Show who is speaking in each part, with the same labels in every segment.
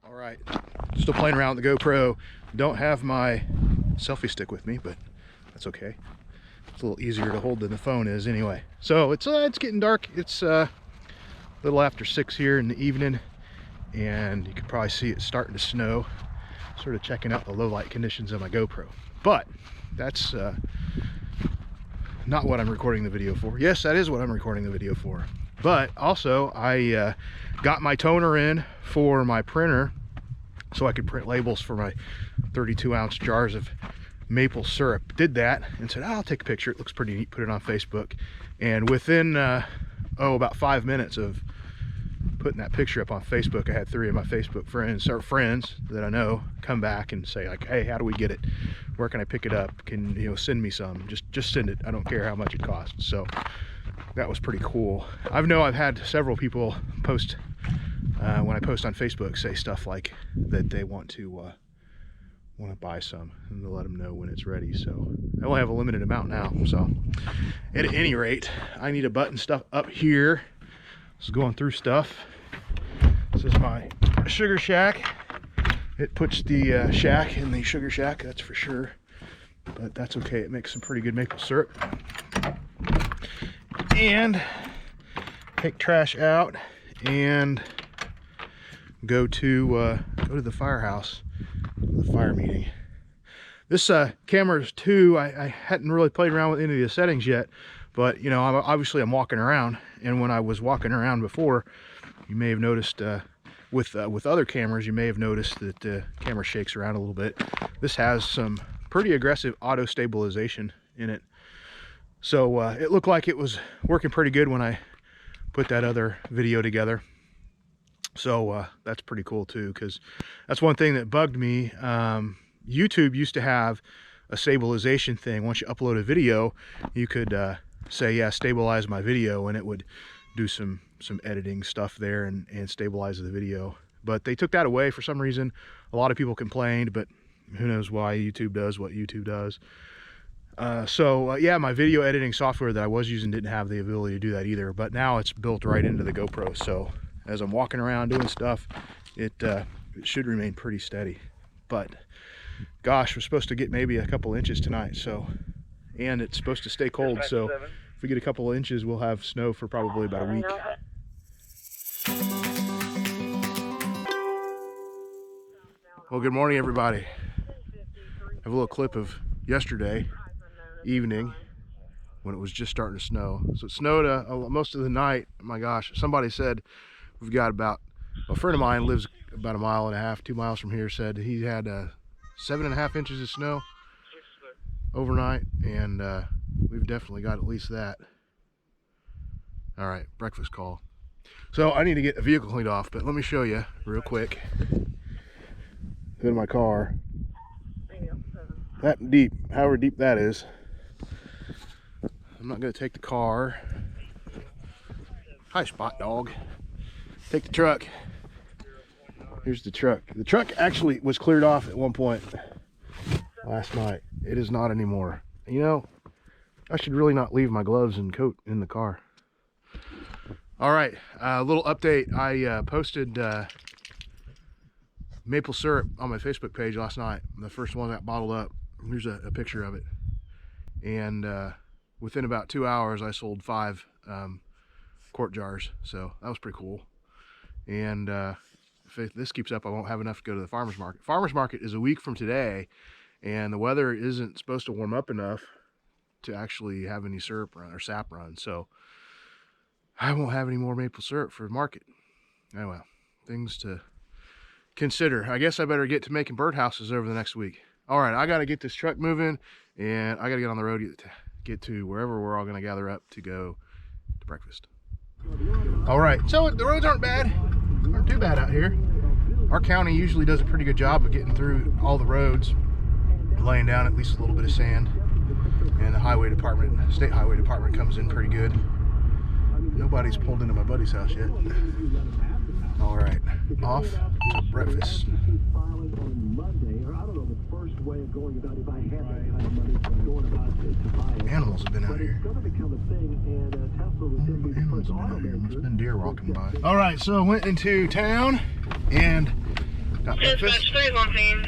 Speaker 1: All right, still playing around with the GoPro. Don't have my selfie stick with me, but that's okay. It's a little easier to hold than the phone is anyway. So it's getting dark. It's a little after 6 here in the evening, and you can probably see it starting to snow. Sort of checking out the low light conditions of my GoPro, but that's not what I'm recording the video for. Yes, that is what I'm recording the video for. But also I got my toner in for my printer so I could print labels for my 32-ounce jars of maple syrup. Did that and said, oh, I'll take a picture, it looks pretty neat, put it on Facebook. And within about 5 minutes of putting that picture up on Facebook, I had 3 of my Facebook friends, or friends that I know, come back and say like, hey, how do we get it? Where can I pick it up? Can you send me some? Just send it. I don't care how much it costs. So that was pretty cool. I've had several people post when I post on Facebook, say stuff like that they want to buy some, and they'll let them know when it's ready. So I only have a limited amount now. So at any rate, I need to button stuff up here. Just going through stuff. This is my sugar shack. It puts the shack in the sugar shack, that's for sure. But that's okay, it makes some pretty good maple syrup. And take trash out and go to the firehouse, the fire meeting. This camera is 2. I hadn't really played around with any of the settings yet, but you know, obviously I'm walking around, and when I was walking around before, you may have noticed with other cameras, you may have noticed that the camera shakes around a little bit. This has some pretty aggressive auto stabilization in it. So it looked like it was working pretty good when I put that other video together. So that's pretty cool too, because that's one thing that bugged me. YouTube used to have a stabilization thing. Once you upload a video, you could say, yeah, stabilize my video, and it would do some editing stuff there and stabilize the video. But they took that away for some reason. A lot of people complained, but who knows why YouTube does what YouTube does. Yeah, my video editing software that I was using didn't have the ability to do that either, but now it's built right into the GoPro. So as I'm walking around doing stuff, it should remain pretty steady. But gosh, we're supposed to get maybe a couple inches tonight, so, and it's supposed to stay cold, so if we get a couple of inches, we'll have snow for probably about a week. Well, good morning, everybody. I have a little clip of yesterday evening when it was just starting to snow. So it snowed most of the night. My gosh, somebody said we've got about, a friend of mine lives about 1.5 miles, 2 miles from here, said he had 7.5 inches of snow overnight, and we've definitely got at least that. All right, breakfast call. So I need to get a vehicle cleaned off, but let me show you real quick. Go to my car. That deep, however deep that is. I'm not going to take the car. Hi, Spot Dog. Take the truck. Here's the truck. The truck actually was cleared off at one point last night. It is not anymore. You know, I should really not leave my gloves and coat in the car. All right, a little update. I posted maple syrup on my Facebook page last night. The first one that bottled up. Here's a picture of it. And within about 2 hours, I sold 5 quart jars. So that was pretty cool. And if this keeps up, I won't have enough to go to the farmer's market. Farmer's market is a week from today, and the weather isn't supposed to warm up enough to actually have any syrup run or sap run. So I won't have any more maple syrup for the market. Oh well, things to consider. I guess I better get to making birdhouses over the next week. All right, I got to get this truck moving, and I got to get on the road to get to wherever we're all going to gather up to go to breakfast. All right, so the roads aren't bad. Aren't too bad out here. Our county usually does a pretty good job of getting through all the roads, laying down at least a little bit of sand, and the highway department, state highway department, comes in pretty good. Nobody's pulled into my buddy's house yet. All right, off to breakfast. Animals have been out here. Animals have been out here. There's been deer walking by. All right, so I went into town and Got breakfast.
Speaker 2: 3's on scene.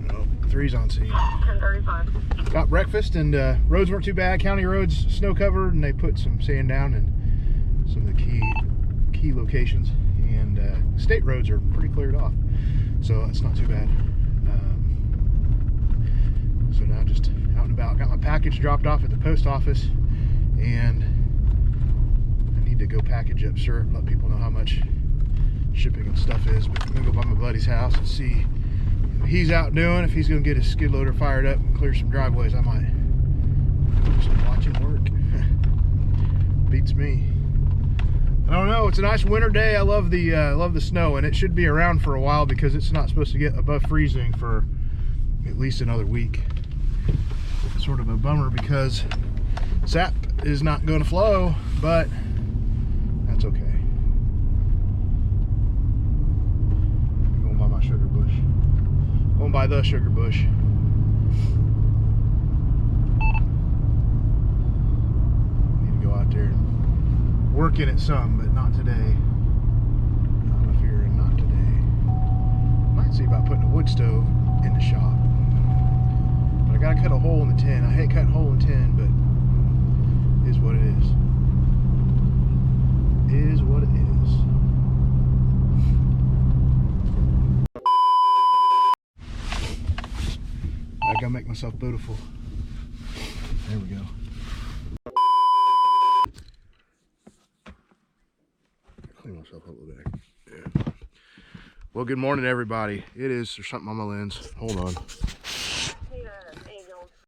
Speaker 1: No, 3's on scene.
Speaker 2: 10:35.
Speaker 1: Got breakfast, and roads weren't too bad. County roads snow covered, and they put some sand down in some of the key locations. And state roads are pretty cleared off, so it's not too bad. So now just out and about. Got my package dropped off at the post office, and I need to go package up syrup, let people know how much shipping and stuff is. But I'm gonna go by my buddy's house and see what he's out doing. If he's gonna get his skid loader fired up and clear some driveways, I might just watch him work. Beats me. I don't know. It's a nice winter day. I love the snow, and it should be around for a while because it's not supposed to get above freezing for at least another week. It's sort of a bummer because sap is not going to flow, but that's okay. I'm going by my sugar bush. Going by the sugar bush. Need to go out there and work in it some, but not today. I'm fearing not today. Might see about putting a wood stove in the shop. But I gotta cut a hole in the tin. I hate cutting a hole in the tin, but it is what it is. It is what it is. I gotta make myself beautiful. There we go. Clean myself up a little bit. Yeah. Well, good morning, everybody. There's something on my lens. Hold on.